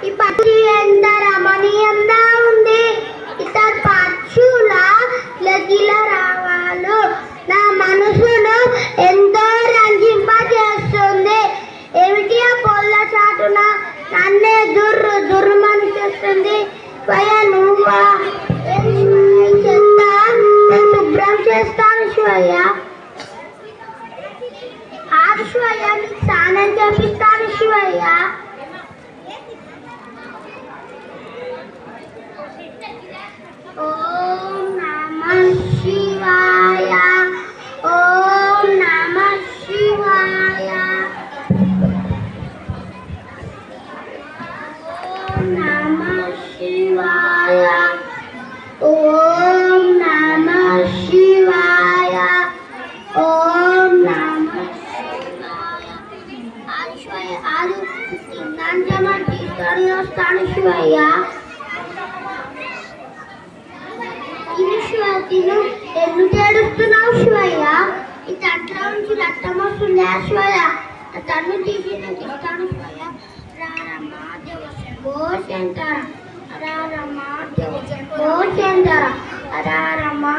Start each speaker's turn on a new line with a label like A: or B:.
A: ఈ పక్షి ఎంత రమణీయంగా ఉంది. ఇతర పక్షుల లగిల రావాలు నా మనసును ఎంతో రంజింపజేస్తుంది. ఏమిటి ఆ పొల్ల చాటున నన్నే దుర్మని చేస్తుంది. నువ్వా చెత్త శుభ్రం చేస్తాను శివయ్య. ఆరు శివయ్య నీకు స్నానం చేపిస్తాను శివయ్య. ఓం నమః శివాయ. ఓం నమః శివాయ. ఓం నమః శివాయ. ఓం నమః శివాయ. ఓం నమః శివాయ. ఆది శివయ్య ఆది తిన్నాను తీసుకొని వస్తాను శివయ్య. తిను ఎందుకు ఏడుస్తున్నావు శివయ్య? ఈ తట్లో నుంచి రక్తం వస్తుంది శివయ్య. ఆ తన్ను తీసి నేను తింటాను శివయ్య. రారమ్మా దేవశంభో శంకర. రారమ్మా దేవశంభో శంకర. రారమ్మా